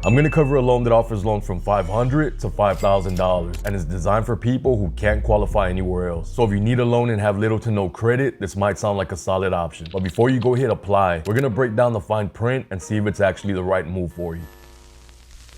I'm gonna cover a loan that offers loans from $500 to $5,000 and is designed for people who can't qualify anywhere else. So if you need a loan and have little to no credit, this might sound like a solid option. But before you go hit apply, we're gonna break down the fine print and see if it's actually the right move for you.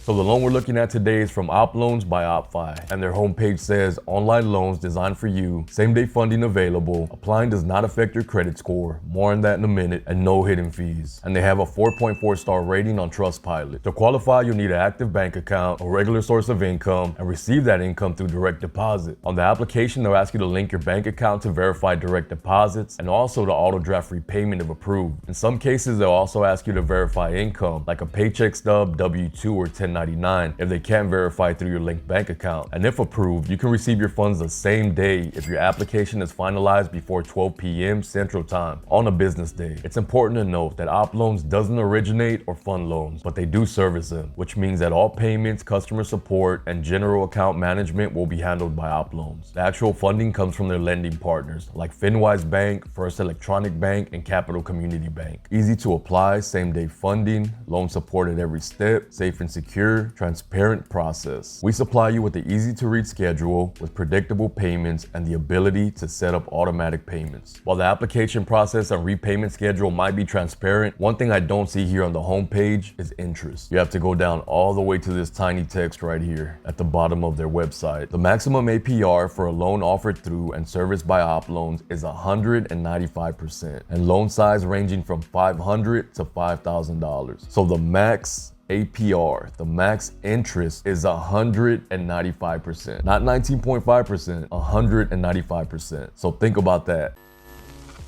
So the loan we're looking at today is from OppLoans by OppFi, and their homepage says online loans designed for you, same day funding available, applying does not affect your credit score, more on that in a minute, and no hidden fees. And they have a 4.4 star rating on Trustpilot. To qualify, you'll need an active bank account, a regular source of income, and receive that income through direct deposit. On the application, they'll ask you to link your bank account to verify direct deposits and also to auto draft repayment if approved. In some cases, they'll also ask you to verify income, like a paycheck stub, W-2, or 1099 if they can't verify through your linked bank account. And if approved, you can receive your funds the same day if your application is finalized before 12 p.m. Central Time on a business day. It's important to note that OppLoans doesn't originate or fund loans, but they do service them, which means that all payments, customer support, and general account management will be handled by OppLoans. The actual funding comes from their lending partners like FinWise Bank, First Electronic Bank, and Capital Community Bank. Easy to apply, same-day funding, loan support at every step, safe and secure, transparent process. We supply you with the easy-to-read schedule with predictable payments and the ability to set up automatic payments. While the application process and repayment schedule might be transparent, one thing I don't see here on the homepage is interest. You have to go down all the way to this tiny text right here at the bottom of their website. The maximum APR for a loan offered through and serviced by OppLoans is 195%, and loan size ranging from $500 to $5,000. So the max APR, the max interest, is 195%, not 19.5%, 195%. So think about that.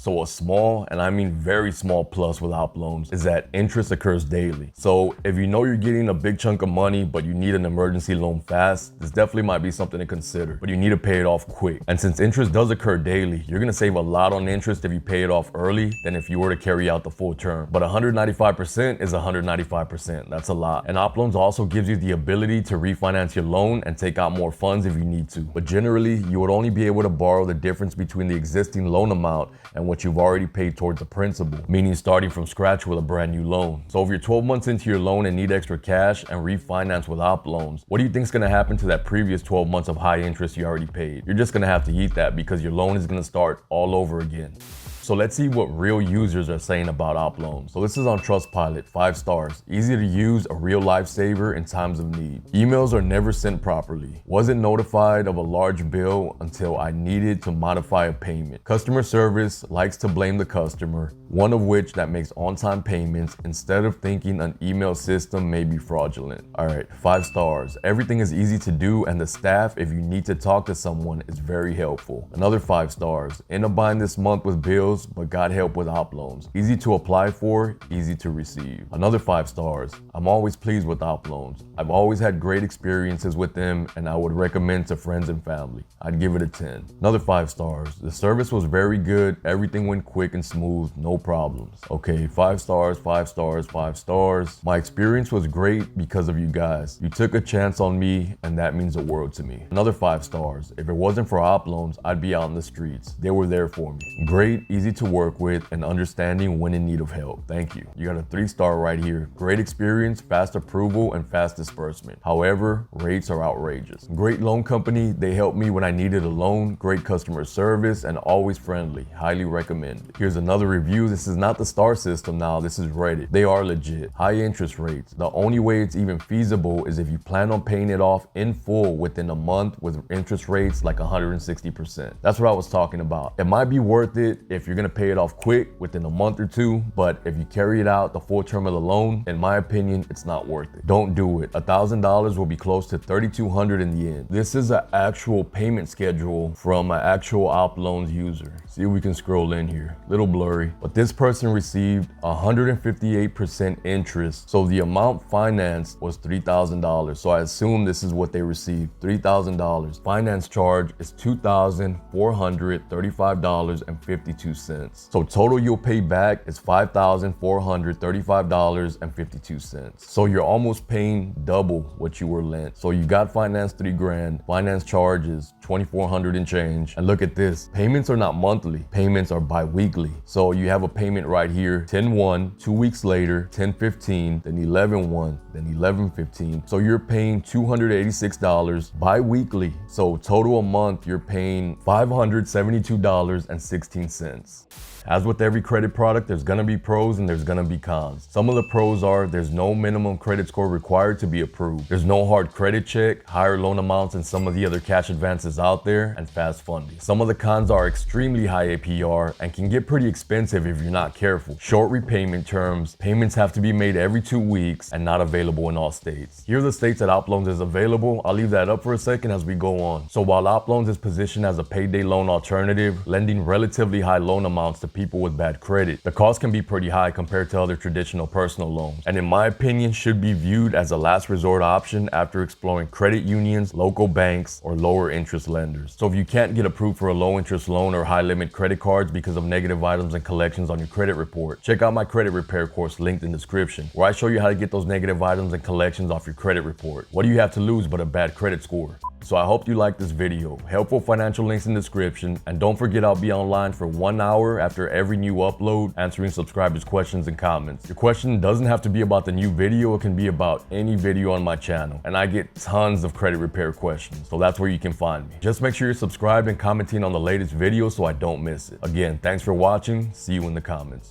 So a small, and I mean very small plus with OppLoans is that interest occurs daily. So if you know you're getting a big chunk of money, but you need an emergency loan fast, this definitely might be something to consider, but you need to pay it off quick. And since interest does occur daily, you're gonna save a lot on interest if you pay it off early than if you were to carry out the full term. But 195% is 195%, that's a lot. And OppLoans also gives you the ability to refinance your loan and take out more funds if you need to. But generally, you would only be able to borrow the difference between the existing loan amount and what you've already paid towards the principal, meaning starting from scratch with a brand new loan. So if you're 12 months into your loan and need extra cash and refinance with OppLoans, what do you think is gonna happen to that previous 12 months of high interest you already paid? You're just gonna have to eat that because your loan is gonna start all over again. So let's see what real users are saying about OppLoans. So this is on Trustpilot, 5 stars. Easy to use, a real lifesaver in times of need. Emails are never sent properly. Wasn't notified of a large bill until I needed to modify a payment. Customer service likes to blame the customer, one of which that makes on-time payments instead of thinking an email system may be fraudulent. All right, 5 stars. Everything is easy to do and the staff, if you need to talk to someone, is very helpful. Another 5 stars. In a bind this month with bills, but got help with OppLoans. Easy to apply for, easy to receive. Another 5 stars. I'm always pleased with OppLoans. I've always had great experiences with them and I would recommend to friends and family. I'd give it a 10. Another 5 stars. The service was very good. Everything went quick and smooth, no problems. Okay, 5 stars, 5 stars, 5 stars. My experience was great because of you guys. You took a chance on me and that means the world to me. Another 5 stars. If it wasn't for OppLoans, I'd be out in the streets. They were there for me. Great, easy to work with, and understanding when in need of help. Thank you. You got a 3 star right here. Great experience, fast approval, and fast disbursement. However, rates are outrageous. Great loan company. They helped me when I needed a loan. Great customer service and always friendly. Highly recommended. Here's another review. This is not the star system now. This is Reddit. They are legit. High interest rates. The only way it's even feasible is if you plan on paying it off in full within a month with interest rates like 160%. That's what I was talking about. It might be worth it if you're gonna pay it off quick within a month or 2, but if you carry it out the full term of the loan, in my opinion, it's not worth it. Don't do it. $1,000 will be close to $3,200 in the end. This is an actual payment schedule from an actual OppLoans user. See if we can scroll in here. Little blurry, but this person received 158% interest. So the amount financed was $3,000. So I assume this is what they received, $3,000. Finance charge is $2,435.52. cents. So total you'll pay back is $5,435.52. So you're almost paying double what you were lent. So you got financed $3,000, finance charges $2,400 and change. And look at this, payments are not monthly, payments are bi-weekly. So you have a payment right here, 10/1, 2 weeks later, 10/15, then 11/1, then 11/15. So you're paying $286 bi-weekly. So total a month, you're paying $572.16. As with every credit product, there's gonna be pros and there's gonna be cons. Some of the pros are there's no minimum credit score required to be approved. There's no hard credit check, higher loan amounts than some of the other cash advances out there, and fast funding. Some of the cons are extremely high APR and can get pretty expensive if you're not careful. Short repayment terms, payments have to be made every 2 weeks and not available in all states. Here are the states that OppLoans is available. I'll leave that up for a second as we go on. So while OppLoans is positioned as a payday loan alternative, lending relatively high loan amounts to people with bad credit, the cost can be pretty high compared to other traditional personal loans, and in my opinion should be viewed as a last resort option after exploring credit unions, local banks, or lower interest lenders. So if you can't get approved for a low interest loan or high limit credit cards because of negative items and collections on your credit report, check out my credit repair course linked in the description, where I show you how to get those negative items and collections off your credit report. What do you have to lose but a bad credit score? So I hope you liked this video. Helpful financial links in the description, and don't forget I'll be online for 1 hour after every new upload answering subscribers' questions and comments. Your question doesn't have to be about the new video, it can be about any video on my channel, and I get tons of credit repair questions, so that's where you can find me. Just make sure you're subscribed and commenting on the latest video so I don't miss it. Again, thanks for watching, see you in the comments.